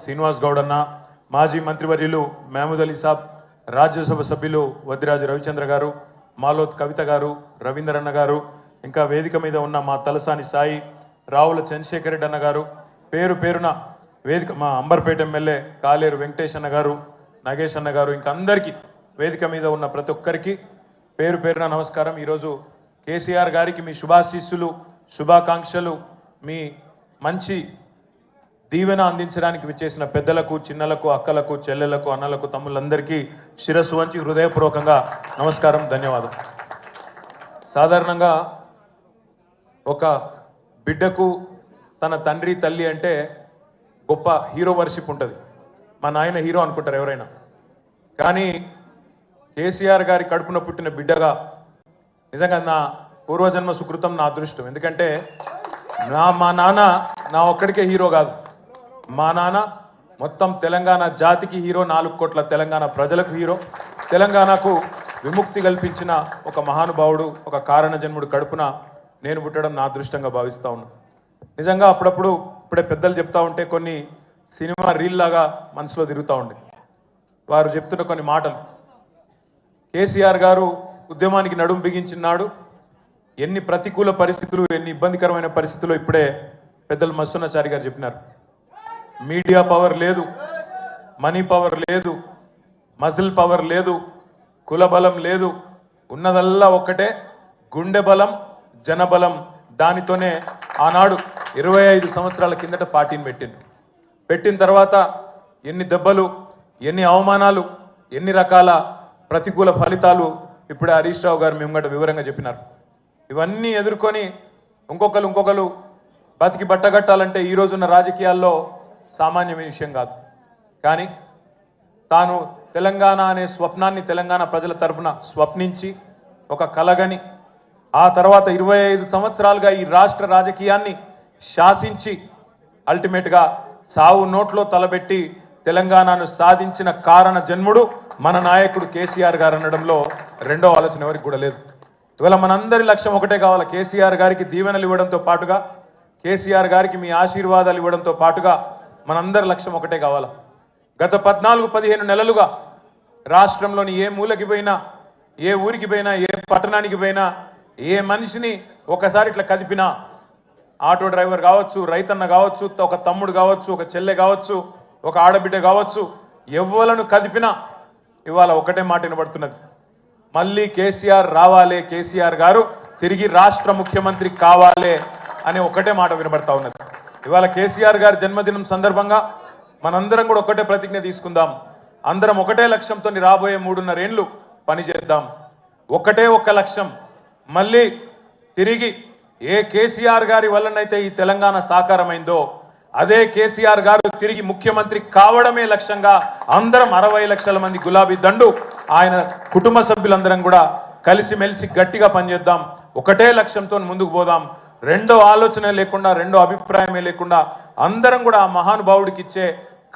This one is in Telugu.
శ్రీనివాస్ గౌడ్ అన్న, మాజీ మంత్రివర్యులు మహమూద్ అలీ సాబ్, రాజ్యసభ సభ్యులు వద్దిరాజు రవిచంద్ర గారు, మాలోత్ కవిత గారు, రవీందర్ గారు, ఇంకా వేదిక మీద ఉన్న మా తలసాని సాయి, రావుల చంద్రశేఖర్ రెడ్డి అన్న గారు, పేరు పేరున వేదిక మా అంబర్పేట ఎమ్మెల్యే కాలేరు వెంకటేష్ అన్న గారు, నగేష్ అన్న గారు, ఇంకా అందరికీ వేదిక మీద ఉన్న ప్రతి ఒక్కరికి పేరు పేరున నమస్కారం. ఈరోజు కేసీఆర్ గారికి మీ శుభాశీస్సులు, శుభాకాంక్షలు, మీ మంచి దీవెన అందించడానికి విచ్చేసిన పెద్దలకు, చిన్నలకు, అక్కలకు, చెల్లెలకు, అన్నలకు, తమ్ముళ్ళందరికీ శిరస్సు వంచి హృదయపూర్వకంగా నమస్కారం, ధన్యవాదం. సాధారణంగా ఒక బిడ్డకు తన తండ్రి తల్లి అంటే గొప్ప హీరో వర్షిప్ ఉంటుంది. మా నాయన హీరో అనుకుంటారు ఎవరైనా. కానీ కేసీఆర్ గారి కడుపున పుట్టిన బిడ్డగా నిజంగా నా పూర్వజన్మ సుకృతం, నా అదృష్టం. ఎందుకంటే మా నాన్న నా ఒక్కడికే హీరో కాదు, మా నాన్న మొత్తం తెలంగాణ జాతికి హీరో, 4 కోట్ల తెలంగాణ ప్రజలకు హీరో, తెలంగాణకు విముక్తి కల్పించిన ఒక మహానుభావుడు, ఒక కారణ జన్ముడు కడుపున నేను పుట్టడం నా అదృష్టంగా భావిస్తూ ఉన్నాను. నిజంగా అప్పుడప్పుడు ఇప్పుడే పెద్దలు చెప్తా ఉంటే కొన్ని సినిమా రీల్ లాగా మనసులో తిరుగుతూ ఉండే. వారు చెప్తున్న కొన్ని మాటలు, కేసీఆర్ గారు ఉద్యమానికి నడుం బిగించినాడు, ఎన్ని ప్రతికూల పరిస్థితులు, ఎన్ని ఇబ్బందికరమైన పరిస్థితులు ఇప్పుడే పెద్దలు మస్సున్నాచారి గారు చెప్పినారు. మీడియా పవర్ లేదు, మనీ పవర్ లేదు, మజిల్ పవర్ లేదు, కుల బలం లేదు, ఉన్నదల్లా ఒక్కటే గుండె బలం, జనబలం. దానితోనే ఆనాడు 25 సంవత్సరాల కిందట పార్టీని పెట్టిన తర్వాత ఎన్ని దెబ్బలు, ఎన్ని అవమానాలు, ఎన్ని రకాల ప్రతికూల ఫలితాలు ఇప్పుడే హరీష్ రావు గారు మేము గంట వివరంగా చెప్పినారు. ఇవన్నీ ఎదుర్కొని ఇంకొకరు బతికి బట్టగట్టాలంటే ఈ రోజున్న రాజకీయాల్లో సామాన్యమైన విషయం కాదు. కానీ తాను తెలంగాణ అనే స్వప్నాన్ని తెలంగాణ ప్రజల తరపున స్వప్నించి ఒక కలగని, ఆ తర్వాత 25 సంవత్సరాలుగా ఈ రాష్ట్ర రాజకీయాన్ని శాసించి అల్టిమేట్గా సావు నోట్లో తలబెట్టి తెలంగాణను సాధించిన కారణ జన్ముడు మన నాయకుడు కేసీఆర్ గారు అనడంలో రెండో ఆలోచన ఎవరికి కూడా లేదు. ఇవాళ మనందరి లక్ష్యం ఒకటే కావాలి, కేసీఆర్ గారికి దీవెనలు ఇవ్వడంతో పాటుగా, కేసీఆర్ గారికి మీ ఆశీర్వాదాలు ఇవ్వడంతో పాటుగా మనందరి లక్ష్యం ఒకటే కావాలి. గత 14-15 నెలలుగా రాష్ట్రంలోని ఏ మూలకి పోయినా, ఏ ఊరికి పోయినా, ఏ పట్టణానికి పోయినా, ఏ మనిషిని ఒకసారి ఇట్లా కదిపినా, ఆటో డ్రైవర్ కావచ్చు, రైతన్న కావచ్చు, ఒక తమ్ముడు కావచ్చు, ఒక చెల్లె కావచ్చు, ఒక ఆడబిడ్డ కావచ్చు, ఎవ్వలను కదిపినా ఇవాళ ఒకటే మాట వినబడుతున్నది, మళ్ళీ కేసీఆర్ రావాలే, కేసీఆర్ గారు తిరిగి రాష్ట్ర ముఖ్యమంత్రి కావాలే అనే ఒకటే మాట వినబడతా ఉన్నది. ఇవాళ కేసీఆర్ గారి జన్మదినం సందర్భంగా మనందరం కూడా ఒకటే ప్రతిజ్ఞ తీసుకుందాం. అందరం ఒకటే లక్ష్యంతో రాబోయే 3.5 ఏళ్ళు పనిచేద్దాం. ఒకటే ఒక్క లక్ష్యం, మళ్ళీ తిరిగి ఏ కేసీఆర్ గారి వల్లనైతే ఈ తెలంగాణ సాకారమైందో అదే కేసీఆర్ గారు తిరిగి ముఖ్యమంత్రి కావడమే లక్ష్యంగా అందరం 60 లక్షల మంది గులాబీ దండు ఆయన కుటుంబ సభ్యులందరం కూడా కలిసిమెలిసి గట్టిగా పనిచేద్దాం. ఒకటే లక్ష్యంతో ముందుకు పోదాం. రెండో ఆలోచన లేకుండా, రెండో అభిప్రాయమే లేకుండా అందరం కూడా ఆ మహానుభావుడికి ఇచ్చే